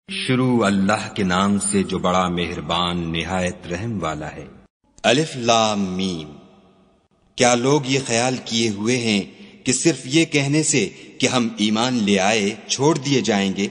شروع اللہ کے نام سے جو بڑا مہربان نہایت رحم والا ہے۔ الف لام میم۔ کیا لوگ یہ خیال کیے ہوئے ہیں کہ صرف یہ کہنے سے کہ ہم ایمان لے آئے چھوڑ دیے جائیں گے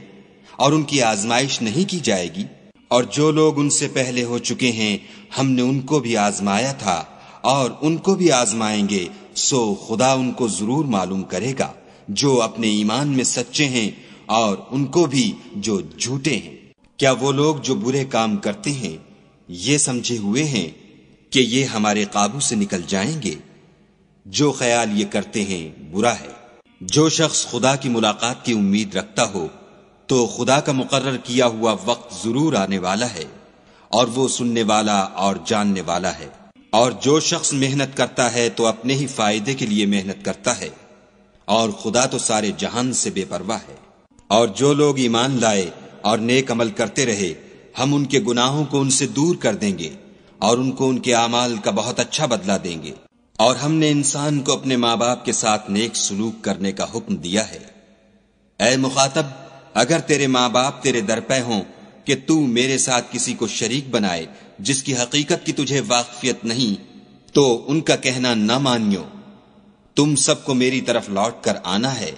اور ان کی آزمائش نہیں کی جائے گی؟ اور جو لوگ ان سے پہلے ہو چکے ہیں ہم نے ان کو بھی آزمایا تھا اور ان کو بھی آزمائیں گے، سو خدا ان کو ضرور معلوم کرے گا جو اپنے ایمان میں سچے ہیں اور ان کو بھی جو جھوٹے ہیں۔ کیا وہ لوگ جو برے کام کرتے ہیں یہ سمجھے ہوئے ہیں کہ یہ ہمارے قابو سے نکل جائیں گے؟ جو خیال یہ کرتے ہیں برا ہے۔ جو شخص خدا کی ملاقات کی امید رکھتا ہو تو خدا کا مقرر کیا ہوا وقت ضرور آنے والا ہے، اور وہ سننے والا اور جاننے والا ہے۔ اور جو شخص محنت کرتا ہے تو اپنے ہی فائدے کے لیے محنت کرتا ہے، اور خدا تو سارے جہان سے بے پرواہ ہے۔ اور جو لوگ ایمان لائے اور نیک عمل کرتے رہے ہم ان کے گناہوں کو ان سے دور کر دیں گے اور ان کو ان کے اعمال کا بہت اچھا بدلہ دیں گے۔ اور ہم نے انسان کو اپنے ماں باپ کے ساتھ نیک سلوک کرنے کا حکم دیا ہے۔ اے مخاطب، اگر تیرے ماں باپ تیرے در پہ ہوں کہ تو میرے ساتھ کسی کو شریک بنائے جس کی حقیقت کی تجھے واقفیت نہیں، تو ان کا کہنا نہ مانیو۔ تم سب کو میری طرف لوٹ کر آنا ہے،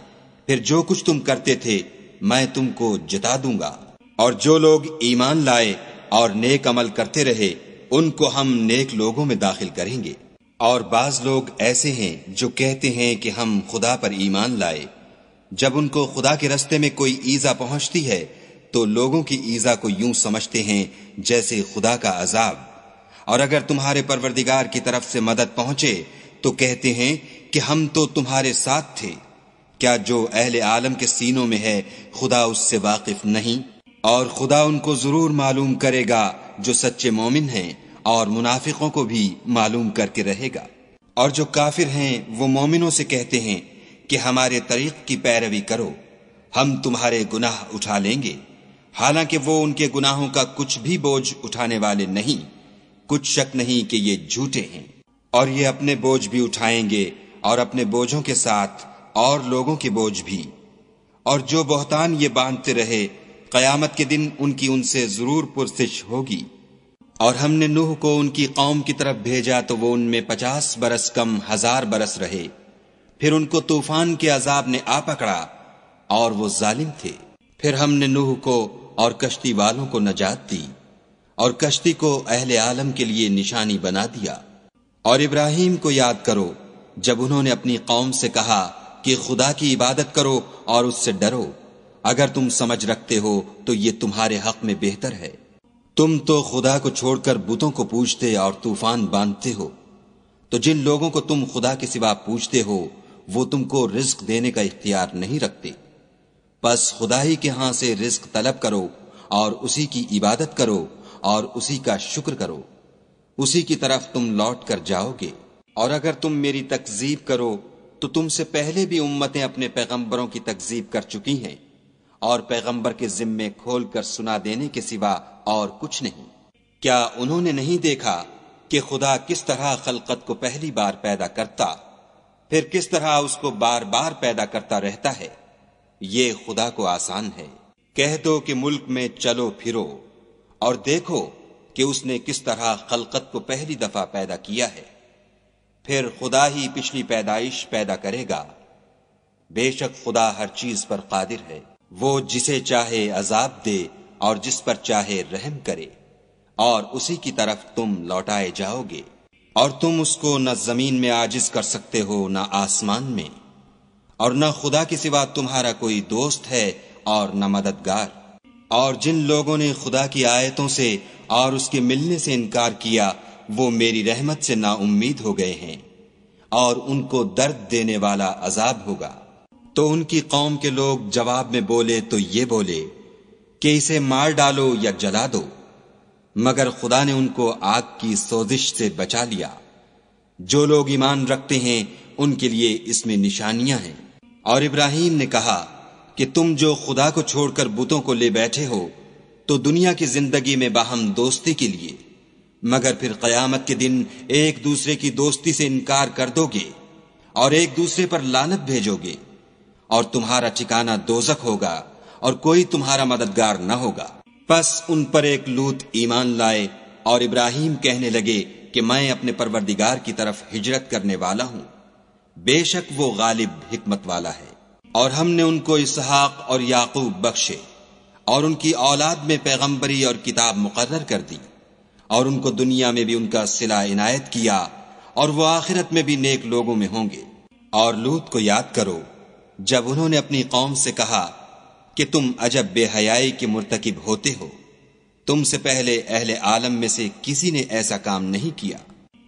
پھر جو کچھ تم کرتے تھے میں تم کو جتا دوں گا۔ اور جو لوگ ایمان لائے اور نیک عمل کرتے رہے ان کو ہم نیک لوگوں میں داخل کریں گے۔ اور بعض لوگ ایسے ہیں جو کہتے ہیں کہ ہم خدا پر ایمان لائے، جب ان کو خدا کے رستے میں کوئی ایذا پہنچتی ہے تو لوگوں کی ایذا کو یوں سمجھتے ہیں جیسے خدا کا عذاب، اور اگر تمہارے پروردگار کی طرف سے مدد پہنچے تو کہتے ہیں کہ ہم تو تمہارے ساتھ تھے۔ کیا جو اہل عالم کے سینوں میں ہے خدا اس سے واقف نہیں؟ اور خدا ان کو ضرور معلوم کرے گا جو سچے مومن ہیں، اور منافقوں کو بھی معلوم کر کے رہے گا۔ اور جو کافر ہیں وہ مومنوں سے کہتے ہیں کہ ہمارے طریق کی پیروی کرو، ہم تمہارے گناہ اٹھا لیں گے، حالانکہ وہ ان کے گناہوں کا کچھ بھی بوجھ اٹھانے والے نہیں۔ کچھ شک نہیں کہ یہ جھوٹے ہیں، اور یہ اپنے بوجھ بھی اٹھائیں گے اور اپنے بوجھوں کے ساتھ اور لوگوں کے بوجھ بھی۔ اور جو بہتان یہ باندھتے رہے قیامت کے دن ان کی ان سے ضرور پرسش ہوگی۔ اور ہم نے نوح کو ان کی قوم کی طرف بھیجا تو وہ ان میں 50 برس کم 1000 برس رہے، پھر ان کو طوفان کے عذاب نے آ پکڑا اور وہ ظالم تھے۔ پھر ہم نے نوح کو اور کشتی والوں کو نجات دی، اور کشتی کو اہل عالم کے لیے نشانی بنا دیا۔ اور ابراہیم کو یاد کرو جب انہوں نے اپنی قوم سے کہا کہ خدا کی عبادت کرو اور اس سے ڈرو، اگر تم سمجھ رکھتے ہو تو یہ تمہارے حق میں بہتر ہے۔ تم تو خدا کو چھوڑ کر بتوں کو پوجتے اور طوفان باندھتے ہو، تو جن لوگوں کو تم خدا کے سوا پوجتے ہو وہ تم کو رزق دینے کا اختیار نہیں رکھتے۔ بس خدا ہی کے ہاں سے رزق طلب کرو اور اسی کی عبادت کرو اور اسی کا شکر کرو، اسی کی طرف تم لوٹ کر جاؤ گے۔ اور اگر تم میری تکذیب کرو تو تم سے پہلے بھی امتیں اپنے پیغمبروں کی تکذیب کر چکی ہیں، اور پیغمبر کے ذمے کھول کر سنا دینے کے سوا اور کچھ نہیں۔ کیا انہوں نے نہیں دیکھا کہ خدا کس طرح خلقت کو پہلی بار پیدا کرتا، پھر کس طرح اس کو بار بار پیدا کرتا رہتا ہے؟ یہ خدا کو آسان ہے۔ کہہ دو کہ ملک میں چلو پھرو اور دیکھو کہ اس نے کس طرح خلقت کو پہلی دفعہ پیدا کیا ہے، پھر خدا ہی پچھلی پیدائش پیدا کرے گا۔ بے شک خدا ہر چیز پر قادر ہے، وہ جسے چاہے عذاب دے اور جس پر چاہے رحم کرے، اور اسی کی طرف تم لوٹائے جاؤ گے۔ اور تم اس کو نہ زمین میں عاجز کر سکتے ہو نہ آسمان میں، اور نہ خدا کے سوا تمہارا کوئی دوست ہے اور نہ مددگار۔ اور جن لوگوں نے خدا کی آیتوں سے اور اس کے ملنے سے انکار کیا وہ میری رحمت سے نا امید ہو گئے ہیں، اور ان کو درد دینے والا عذاب ہوگا۔ تو ان کی قوم کے لوگ جواب میں بولے تو یہ بولے کہ اسے مار ڈالو یا جلا دو، مگر خدا نے ان کو آگ کی سوزش سے بچا لیا۔ جو لوگ ایمان رکھتے ہیں ان کے لیے اس میں نشانیاں ہیں۔ اور ابراہیم نے کہا کہ تم جو خدا کو چھوڑ کر بتوں کو لے بیٹھے ہو تو دنیا کی زندگی میں باہم دوستی کے لیے، مگر پھر قیامت کے دن ایک دوسرے کی دوستی سے انکار کر دو گے اور ایک دوسرے پر لعنت بھیجو گے، اور تمہارا ٹھکانہ دوزخ ہوگا اور کوئی تمہارا مددگار نہ ہوگا۔ پس ان پر ایک لوط ایمان لائے اور ابراہیم کہنے لگے کہ میں اپنے پروردگار کی طرف ہجرت کرنے والا ہوں، بے شک وہ غالب حکمت والا ہے۔ اور ہم نے ان کو اسحاق اور یعقوب بخشے اور ان کی اولاد میں پیغمبری اور کتاب مقرر کر دی، اور ان کو دنیا میں بھی ان کا صلہ عنایت کیا، اور وہ آخرت میں بھی نیک لوگوں میں ہوں گے۔ اور لوط کو یاد کرو جب انہوں نے اپنی قوم سے کہا کہ تم عجب بے حیائی کے مرتکب ہوتے ہو، تم سے پہلے اہل عالم میں سے کسی نے ایسا کام نہیں کیا۔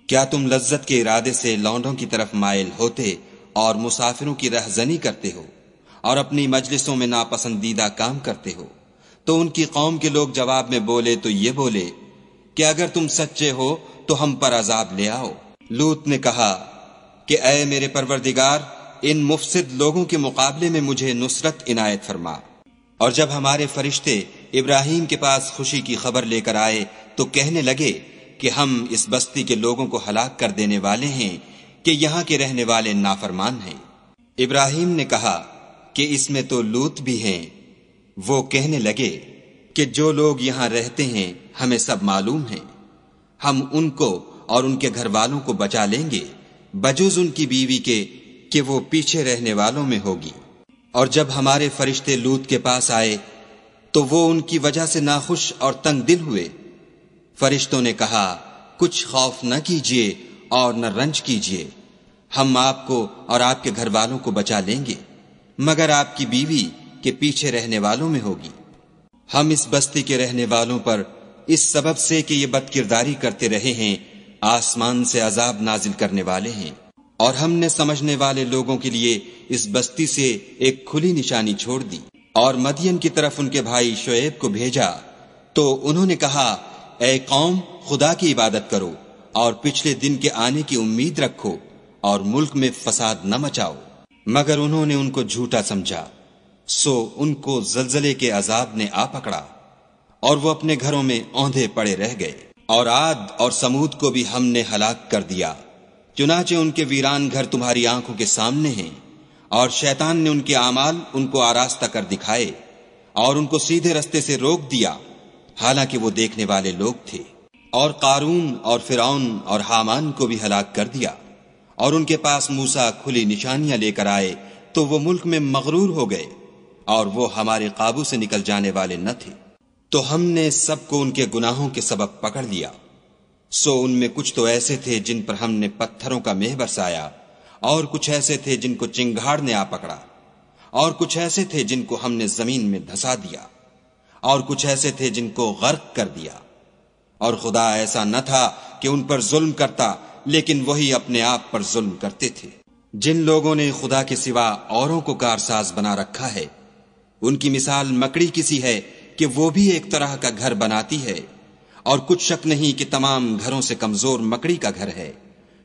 کیا تم لذت کے ارادے سے لونڈوں کی طرف مائل ہوتے اور مسافروں کی رہزنی کرتے ہو اور اپنی مجلسوں میں ناپسندیدہ کام کرتے ہو؟ تو ان کی قوم کے لوگ جواب میں بولے تو یہ بولے کہ اگر تم سچے ہو تو ہم پر عذاب لے آؤ۔ لوط نے کہا کہ اے میرے پروردگار، ان مفسد لوگوں کے مقابلے میں مجھے نصرت عنایت فرما۔ اور جب ہمارے فرشتے ابراہیم کے پاس خوشی کی خبر لے کر آئے تو کہنے لگے کہ ہم اس بستی کے لوگوں کو ہلاک کر دینے والے ہیں کہ یہاں کے رہنے والے نافرمان ہیں۔ ابراہیم نے کہا کہ اس میں تو لوط بھی ہیں۔ وہ کہنے لگے کہ جو لوگ یہاں رہتے ہیں ہمیں سب معلوم ہیں، ہم ان کو اور ان کے گھر والوں کو بچا لیں گے بجز ان کی بیوی کے کہ وہ پیچھے رہنے والوں میں ہوگی۔ اور جب ہمارے فرشتے لوط کے پاس آئے تو وہ ان کی وجہ سے ناخوش اور تنگ دل ہوئے۔ فرشتوں نے کہا کچھ خوف نہ کیجیے اور نہ رنج کیجیے، ہم آپ کو اور آپ کے گھر والوں کو بچا لیں گے، مگر آپ کی بیوی کے پیچھے رہنے والوں میں ہوگی۔ ہم اس بستی کے رہنے والوں پر اس سبب سے کہ یہ بد کرداری کرتے رہے ہیں آسمان سے عذاب نازل کرنے والے ہیں، اور ہم نے سمجھنے والے لوگوں کے لیے اس بستی سے ایک کھلی نشانی چھوڑ دی۔ اور مدین کی طرف ان کے بھائی شعیب کو بھیجا تو انہوں نے کہا اے قوم، خدا کی عبادت کرو اور پچھلے دن کے آنے کی امید رکھو اور ملک میں فساد نہ مچاؤ، مگر انہوں نے ان کو جھوٹا سمجھا، سو ان کو زلزلے کے عذاب نے آ پکڑا اور وہ اپنے گھروں میں اوندھے پڑے رہ گئے۔ اور عاد اور سمود کو بھی ہم نے ہلاک کر دیا، چنانچہ ان کے ویران گھر تمہاری آنکھوں کے سامنے ہیں، اور شیطان نے ان کے اعمال ان کو آراستہ کر دکھائے اور ان کو سیدھے رستے سے روک دیا، حالانکہ وہ دیکھنے والے لوگ تھے۔ اور قارون اور فرعون اور حامان کو بھی ہلاک کر دیا، اور ان کے پاس موسیٰ کھلی نشانیاں لے کر آئے تو وہ ملک میں مغرور ہو گئے، اور وہ ہمارے قابو سے نکل جانے والے نہ تھے۔ تو ہم نے سب کو ان کے گناہوں کے سبب پکڑ لیا، سو ان میں کچھ تو ایسے تھے جن پر ہم نے پتھروں کا مہ برسایا، اور کچھ ایسے تھے جن کو چنگھاڑ نے آ پکڑا، اور کچھ ایسے تھے جن کو ہم نے زمین میں دھسا دیا، اور کچھ ایسے تھے جن کو غرق کر دیا۔ اور خدا ایسا نہ تھا کہ ان پر ظلم کرتا، لیکن وہی اپنے آپ پر ظلم کرتے تھے۔ جن لوگوں نے خدا کے سوا اوروں کو کارساز بنا رکھا ہے، ان کی مثال مکڑی کسی ہے کہ وہ بھی ایک طرح کا گھر بناتی ہے، اور کچھ شک نہیں کہ تمام گھروں سے کمزور مکڑی کا گھر ہے۔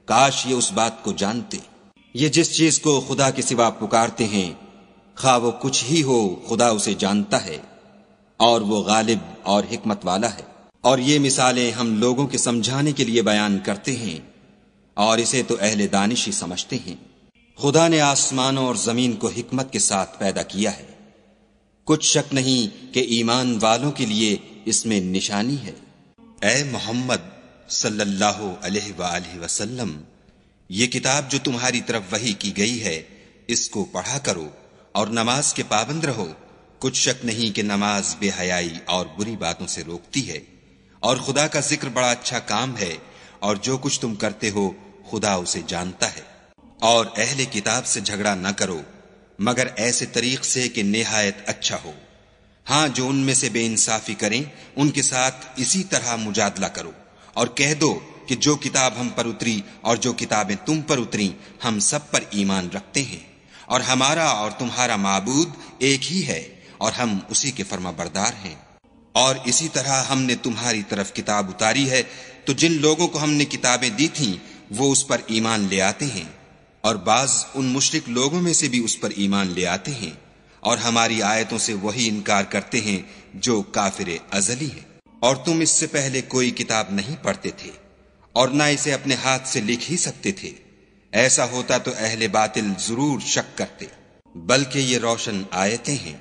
کاش یہ اس بات کو جانتے۔ یہ جس چیز کو خدا کے سوا پکارتے ہیں، خواہ وہ کچھ ہی ہو، خدا اسے جانتا ہے، اور وہ غالب اور حکمت والا ہے۔ اور یہ مثالیں ہم لوگوں کے سمجھانے کے لیے بیان کرتے ہیں، اور اسے تو اہل دانش ہی سمجھتے ہیں۔ خدا نے آسمانوں اور زمین کو حکمت کے ساتھ پیدا کیا ہے، کچھ شک نہیں کہ ایمان والوں کے لیے اس میں نشانی ہے۔ اے محمد صلی اللہ علیہ وآلہ وسلم، یہ کتاب جو تمہاری طرف وحی کی گئی ہے، اس کو پڑھا کرو اور نماز کے پابند رہو۔ کچھ شک نہیں کہ نماز بے حیائی اور بری باتوں سے روکتی ہے، اور خدا کا ذکر بڑا اچھا کام ہے، اور جو کچھ تم کرتے ہو خدا اسے جانتا ہے۔ اور اہل کتاب سے جھگڑا نہ کرو مگر ایسے طریق سے کہ نہایت اچھا ہو۔ ہاں، جو ان میں سے بے انصافی کریں ان کے ساتھ اسی طرح مجادلہ کرو، اور کہہ دو کہ جو کتاب ہم پر اتری اور جو کتابیں تم پر اتری ہم سب پر ایمان رکھتے ہیں، اور ہمارا اور تمہارا معبود ایک ہی ہے، اور ہم اسی کے فرما بردار ہیں۔ اور اسی طرح ہم نے تمہاری طرف کتاب اتاری ہے، تو جن لوگوں کو ہم نے کتابیں دی تھیں وہ اس پر ایمان لے آتے ہیں، اور بعض ان مشرک لوگوں میں سے بھی اس پر ایمان لے آتے ہیں، اور ہماری آیتوں سے وہی انکار کرتے ہیں جو کافر ازلی ہے۔ اور تم اس سے پہلے کوئی کتاب نہیں پڑھتے تھے، اور نہ اسے اپنے ہاتھ سے لکھ ہی سکتے تھے، ایسا ہوتا تو اہل باطل ضرور شک کرتے، بلکہ یہ روشن آیتیں ہیں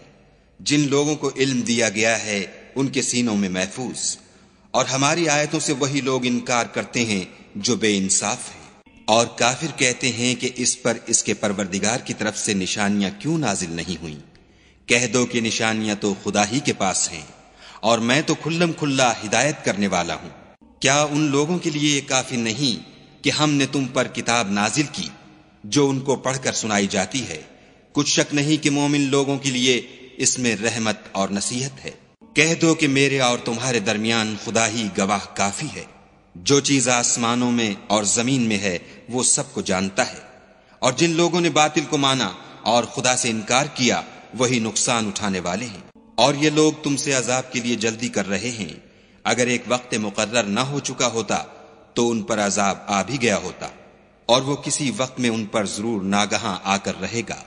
جن لوگوں کو علم دیا گیا ہے ان کے سینوں میں محفوظ، اور ہماری آیتوں سے وہی لوگ انکار کرتے ہیں جو بے انصاف ہیں۔ اور کافر کہتے ہیں کہ اس پر اس کے پروردگار کی طرف سے نشانیاں کیوں نازل نہیں ہوئیں؟ کہہ دو کہ نشانیاں تو خدا ہی کے پاس ہیں، اور میں تو کھلم کھلا ہدایت کرنے والا ہوں۔ کیا ان لوگوں کے لیے یہ کافی نہیں کہ ہم نے تم پر کتاب نازل کی جو ان کو پڑھ کر سنائی جاتی ہے؟ کچھ شک نہیں کہ مومن لوگوں کے لیے اس میں رحمت اور نصیحت ہے۔ کہہ دو کہ میرے اور تمہارے درمیان خدا ہی گواہ کافی ہے، جو چیز آسمانوں میں اور زمین میں ہے وہ سب کو جانتا ہے۔ اور جن لوگوں نے باطل کو مانا اور خدا سے انکار کیا وہی نقصان اٹھانے والے ہیں۔ اور یہ لوگ تم سے عذاب کے لیے جلدی کر رہے ہیں، اگر ایک وقت مقرر نہ ہو چکا ہوتا تو ان پر عذاب آ بھی گیا ہوتا، اور وہ کسی وقت میں ان پر ضرور ناگہاں آ کر رہے گا،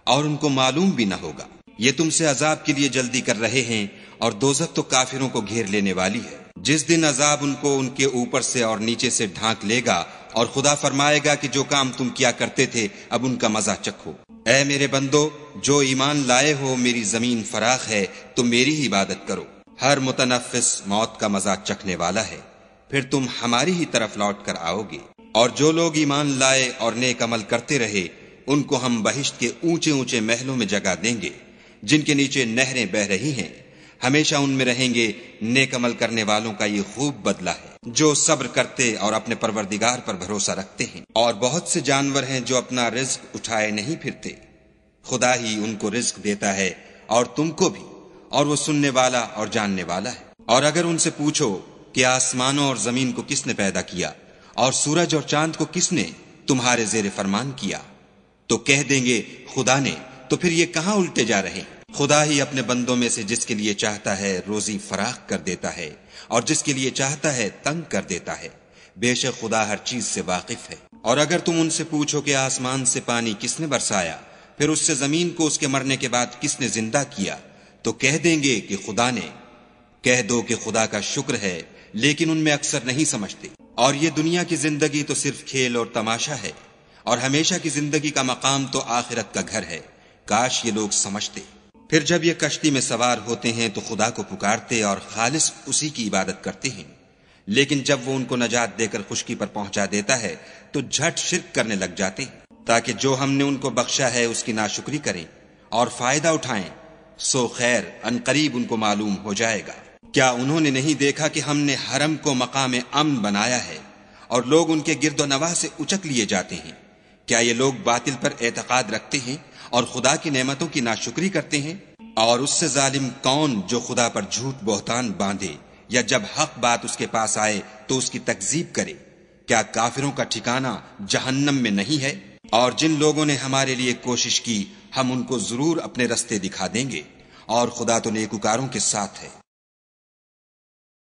اور ان کو معلوم بھی نہ ہوگا۔ یہ تم سے عذاب کے لیے جلدی کر رہے ہیں، اور دوزخ تو کافروں کو گھیر لینے والی ہے۔ جس دن عذاب ان کو ان کے اوپر سے اور نیچے سے ڈھانک لے گا، اور خدا فرمائے گا کہ جو کام تم کیا کرتے تھے اب ان کا مزہ چکھو۔ اے میرے بندو، جو ایمان لائے ہو، میری زمین فراخ ہے، تم میری ہی عبادت کرو۔ ہر متنفس موت کا مزہ چکھنے والا ہے، پھر تم ہماری ہی طرف لوٹ کر آؤ گے۔ اور جو لوگ ایمان لائے اور نیک عمل کرتے رہے ان کو ہم بہشت کے اونچے اونچے محلوں میں جگہ دیں گے جن کے نیچے نہریں بہہ رہی ہیں، ہمیشہ ان میں رہیں گے۔ نیک عمل کرنے والوں کا یہ خوب بدلہ ہے جو صبر کرتے اور اپنے پروردگار پر بھروسہ رکھتے ہیں۔ اور بہت سے جانور ہیں جو اپنا رزق اٹھائے نہیں پھرتے، خدا ہی ان کو رزق دیتا ہے اور تم کو بھی، اور وہ سننے والا اور جاننے والا ہے۔ اور اگر ان سے پوچھو کہ آسمانوں اور زمین کو کس نے پیدا کیا اور سورج اور چاند کو کس نے تمہارے زیر فرمان کیا، تو کہہ دیں گے خدا نے۔ تو پھر یہ کہاں الٹے جا رہے ہیں؟ خدا ہی اپنے بندوں میں سے جس کے لیے چاہتا ہے روزی فراخ کر دیتا ہے، اور جس کے لیے چاہتا ہے تنگ کر دیتا ہے۔ بے شک خدا ہر چیز سے واقف ہے۔ اور اگر تم ان سے پوچھو کہ آسمان سے پانی کس نے برسایا، پھر اس سے زمین کو اس کے مرنے کے بعد کس نے زندہ کیا، تو کہہ دیں گے کہ خدا نے۔ کہہ دو کہ خدا کا شکر ہے، لیکن ان میں اکثر نہیں سمجھتے۔ اور یہ دنیا کی زندگی تو صرف کھیل اور تماشا ہے، اور ہمیشہ کی زندگی کا مقام تو آخرت کا گھر ہے۔ کاش یہ لوگ سمجھتے۔ پھر جب یہ کشتی میں سوار ہوتے ہیں تو خدا کو پکارتے اور خالص اسی کی عبادت کرتے ہیں، لیکن جب وہ ان کو نجات دے کر خشکی پر پہنچا دیتا ہے تو جھٹ شرک کرنے لگ جاتے ہیں، تاکہ جو ہم نے ان کو بخشا ہے اس کی ناشکری کریں اور فائدہ اٹھائیں۔ سو خیر ان قریب ان کو معلوم ہو جائے گا۔ کیا انہوں نے نہیں دیکھا کہ ہم نے حرم کو مقام امن بنایا ہے اور لوگ ان کے گرد و نواح سے اچک لیے جاتے ہیں؟ کیا یہ لوگ باطل پر اعتقاد رکھتے ہیں اور خدا کی نعمتوں کی ناشکری کرتے ہیں؟ اور اس سے ظالم کون جو خدا پر جھوٹ بہتان باندھے یا جب حق بات اس کے پاس آئے تو اس کی تکذیب کرے؟ کیا کافروں کا ٹھکانہ جہنم میں نہیں ہے؟ اور جن لوگوں نے ہمارے لیے کوشش کی ہم ان کو ضرور اپنے رستے دکھا دیں گے، اور خدا تو نیکوکاروں کے ساتھ ہے۔